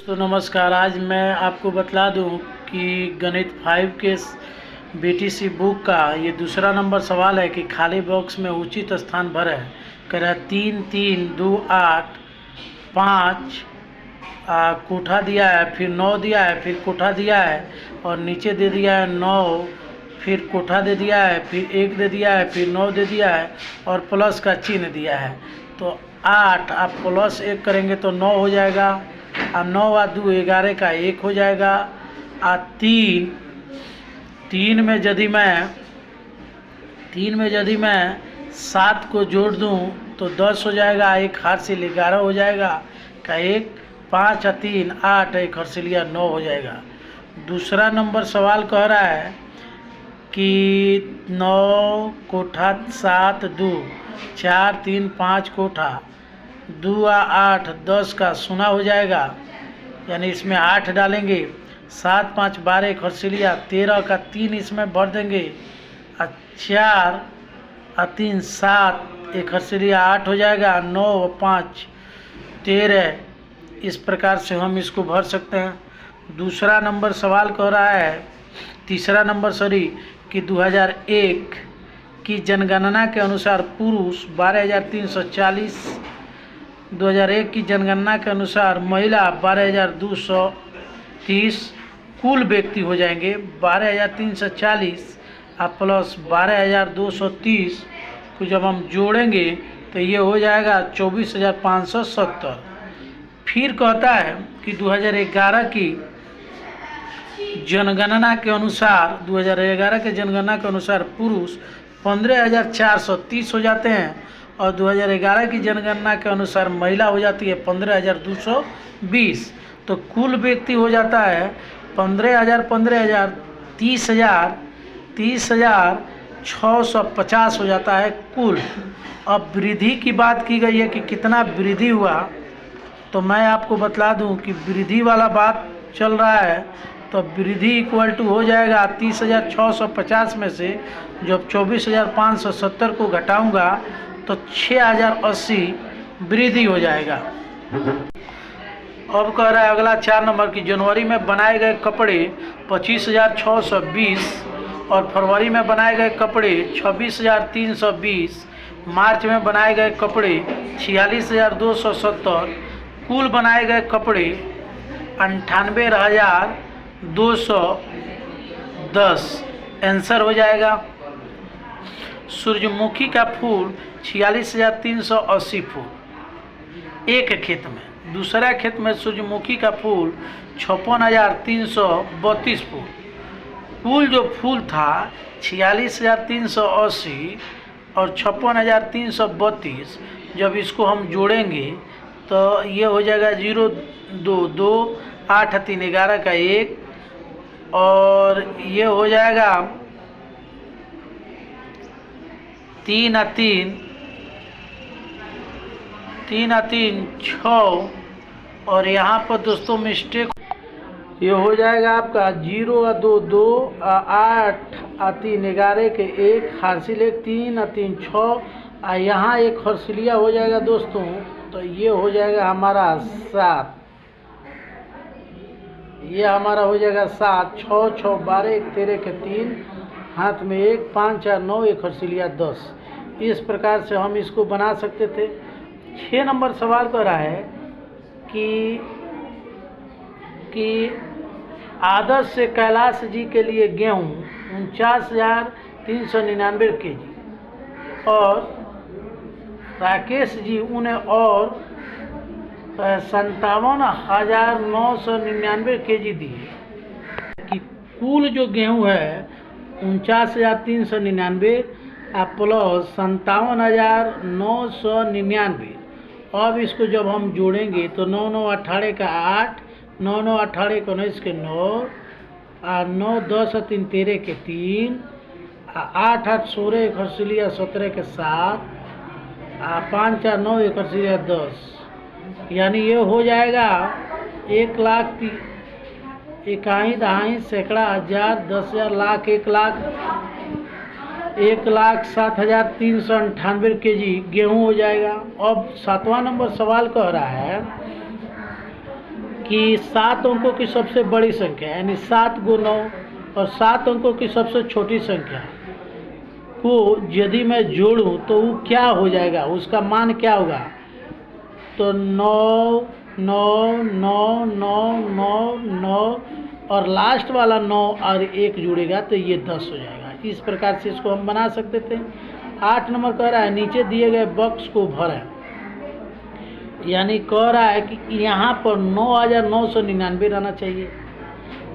तो नमस्कार। आज मैं आपको बतला दूं कि गणित 5 के बीटीसी बुक का ये दूसरा नंबर सवाल है कि खाली बॉक्स में उचित स्थान भरें। कह रहा है 3 3 2 8 5 कोठा दिया है, फिर 9 दिया है, फिर कोठा दिया है और नीचे दे दिया है 9, फिर कोठा दे दिया है, फिर 1 दे दिया है, फिर 9 दे दिया है और प्लस का चिन्ह दिया है। तो 8 आप प्लस 1 करेंगे तो 9 हो जाएगा और 9 और 2 11 का 1 हो जाएगा। और 3 में यदि मैं 7 को जोड़ दूं तो 10 हो जाएगा, एक हार्सिल 11 हो जाएगा का 1, 5 और 3 8, एक हर्सिलिया 9 हो जाएगा। दूसरा नंबर सवाल कह रहा है कि 9 कोठा 7 2 4 3 5 कोठा 2 और 8 10 का 0 हो जाएगा, यानी इसमें 8 डालेंगे। 7 5 12 एक हर्सिलिया 13 का 3 इसमें भर देंगे और 4 और 3 7 एक हर्सिलिया 8 हो जाएगा। 9 और 5 13, इस प्रकार से हम इसको भर सकते हैं। दूसरा नंबर सवाल कह रहा है, तीसरा नंबर कि 2001 की जनगणना के अनुसार पुरुष 12,340, 2001 की जनगणना के अनुसार महिला 12,230, कुल व्यक्ति हो जाएंगे 12,340 और प्लस 12,230 को जब हम जोड़ेंगे तो ये हो जाएगा 24,570। फिर कहता है कि 2011 की जनगणना के अनुसार 2011 के जनगणना के अनुसार पुरुष 15,430 हो जाते हैं और 2011 की जनगणना के अनुसार महिला हो जाती है 15,220। तो कुल व्यक्ति हो जाता है 15,000 30,000 30,650 हो जाता है कुल। अब वृद्धि की बात की गई है कि कितना वृद्धि हुआ, तो मैं आपको बतला दूं कि वृद्धि वाला बात चल रहा है। तो वृद्धि इक्वल टू हो जाएगा 30,650 में से जब 24,570 को घटाऊंगा तो 6,080 वृद्धि हो जाएगा। अब कह रहा है अगला 4 नंबर की जनवरी में बनाए गए कपड़े 25,620 और फरवरी में बनाए गए कपड़े 26,320, मार्च में बनाए गए कपड़े 46,270, कुल बनाए गए कपड़े 98,210 आंसर हो जाएगा। सूरजमुखी का फूल 46,380 फूल एक खेत में, दूसरा खेत में सूरजमुखी का फूल 56,332 फूल। कुल जो फूल था 46,380 और 56,332, जब इसको हम जोड़ेंगे तो ये हो जाएगा 0 2 2 8 3 11 का 1 और ये हो जाएगा 3 और 3 6 और यहाँ पर दोस्तों मिस्टेक, ये हो जाएगा आपका 0 और 2 2 8 और 3 11 के 1 हार्सिल 1 3 और 3 6 और यहाँ एक हर्सिलिया हो जाएगा दोस्तों, तो ये हो जाएगा हमारा 7, ये हमारा हो जाएगा 7 6 6 12 1 13 के 3 हाथ में 1 5 4 9 एक हर्सिलिया 10। इस प्रकार से हम इसको बना सकते थे। 6 नंबर सवाल कर रहा है कि आदर्श से कैलाश जी के लिए गेहूँ 49,399 kg और राकेश जी उन्हें और 57,999 kg दिए कि कुल जो गेहूँ है 49,399 प्लस 57,999। अब इसको जब हम जोड़ेंगे तो 9 9 18 का 8, 9 9 18 19 के 9 और 9 10 और 3 13 के 3, 8 8 16 एक हर्सिलिया 17 के 7, 5 4 9 एक हर्सिलिया 10, यानी ये हो जाएगा 1,00,000 इकाई दहाई सैकड़ा हजार 10,000 लाख 1,07,398 kg गेहूँ हो जाएगा। अब 7वां नंबर सवाल कह रहा है कि 7 अंकों की सबसे बड़ी संख्या यानी 7 × 9 और 7 अंकों की सबसे छोटी संख्या को यदि मैं जोड़ूं तो वो क्या हो जाएगा, उसका मान क्या होगा। तो 9 9 9 9 9 9 और लास्ट वाला 9 और 1 जुड़ेगा तो ये 10 हो जाएगा। इस प्रकार से इसको हम बना सकते थे। 8 नंबर कह रहा है नीचे दिए गए बॉक्स को भरें, यानी कह रहा है कि यहाँ पर 9,999 रहना चाहिए।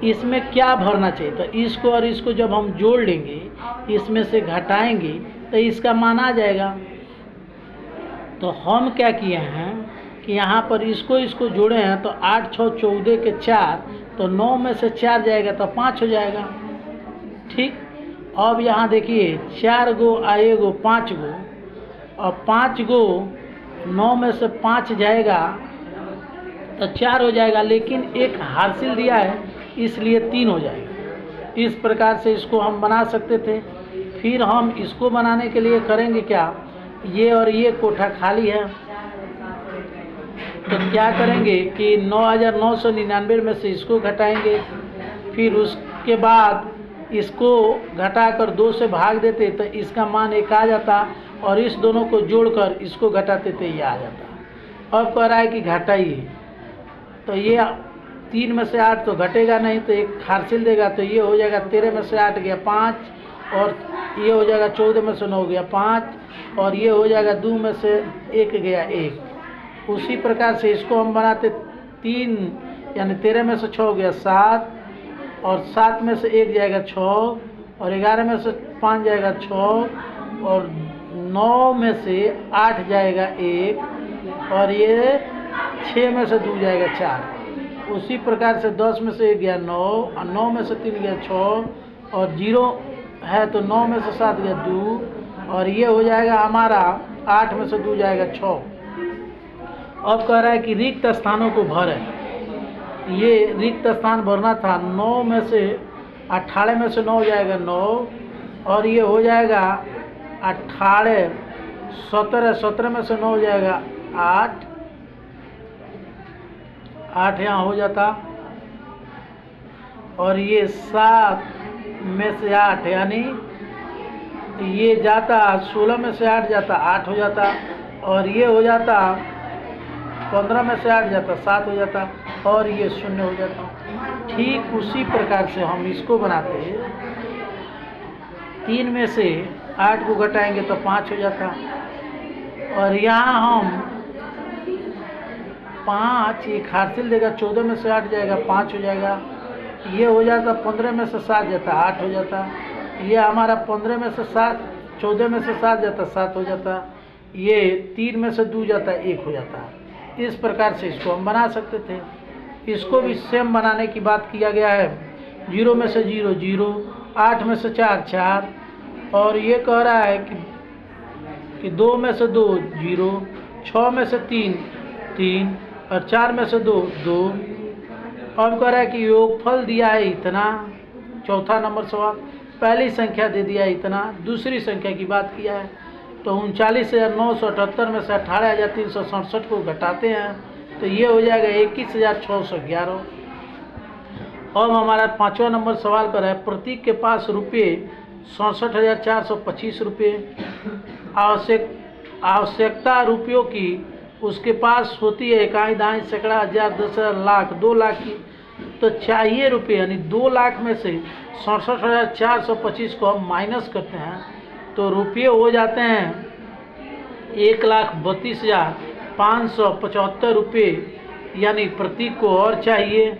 इसमें क्या भरना चाहिए, तो इसको और इसको जब हम जोड़ लेंगे, इसमें से घटाएंगे तो इसका मान आ जाएगा। तो हम क्या किए हैं कि यहाँ पर इसको जोड़े हैं तो 8 6 14 के 4, तो 9 में से 4 जाएगा तो 5 हो जाएगा। ठीक, अब यहाँ देखिए 4 गो आएगो 5 गो और 5 गो 9 में से 5 जाएगा तो 4 हो जाएगा, लेकिन एक हासिल दिया है इसलिए 3 हो जाएगा। इस प्रकार से इसको हम बना सकते थे। फिर हम इसको बनाने के लिए करेंगे क्या, ये और ये कोठा खाली है तो क्या करेंगे कि 9,999 में से इसको घटाएंगे, फिर उसके बाद इसको घटाकर 2 से भाग देते तो इसका मान 1 आ जाता और इस दोनों को जोड़कर इसको घटाते तो ये आ जाता। अब कह रहा है कि घटाइए, तो ये 3 में से 8 तो घटेगा नहीं तो एक हासिल देगा, तो ये हो जाएगा 13 में से 8 गया 5 और ये हो जाएगा 14 में से 9 गया 5 और ये हो जाएगा 2 में से 1 गया 1। उसी प्रकार से इसको हम बनाते 3 यानी 13 में से 6 हो गया 7 और 7 में से 1 जाएगा 6 और 11 में से 5 जाएगा 6 और 9 में से 8 जाएगा 1 और ये 6 में से 2 जाएगा 4। उसी प्रकार से 10 में से 1 गया 9 और 9 में से 3 गया 6 और 0 है तो 9 में से 7 गया 2 और ये हो जाएगा हमारा 8 में से 2 जाएगा 6। अब कह रहा है कि रिक्त स्थानों को भरें। ये रिक्त स्थान भरना था, 9 में से 18 में से 9 हो जाएगा 9 और ये हो जाएगा 18 17 में से 9 हो जाएगा 8 यहाँ हो जाता और ये 7 में से 8 यानी ये जाता 16 में से 8 जाता 8 हो जाता और ये हो जाता 15 में से 8 जाता 7 हो जाता और ये 0 हो जाता। ठीक उसी प्रकार से हम इसको बनाते हैं, 3 में से 8 को घटाएंगे तो 5 हो जाता और यहाँ हम 5 एक हासिल देगा, 14 में से 8 जाएगा 5 हो जाएगा, ये हो जाता 15 में से 7 जाता 8 हो जाता, ये हमारा 15 में से 7 14 में से 7 जाता 7 हो जाता, ये 3 में से 2 जाता 1 हो जाता। इस प्रकार से इसको हम बना सकते थे। इसको भी सेम बनाने की बात किया गया है। 0 में से 0 0, 8 में से 4 4 और ये कह रहा है कि 2 में से 2 0, 6 में से 3 3 और 4 में से 2 2। अब कह रहा है कि योगफल दिया है इतना, चौथा नंबर सवाल। पहली संख्या दे दिया है इतना, दूसरी संख्या की बात किया है तो 39,978 में से 18,367 को घटाते हैं तो ये हो जाएगा 21,611। अब हमारा 5वां नंबर सवाल कर रहा है, प्रतीक के पास रुपये 67,425 रुपये, आवश्यकता रुपयों की उसके पास होती है इकाई दाई सैकड़ा हज़ार 10,000 लाख 2 लाख की, तो चाहिए रुपये यानी 2 लाख में से 67,425 को हम माइनस करते हैं तो रुपये हो जाते हैं 1,32,575 रुपये, यानी प्रतीक को और चाहिए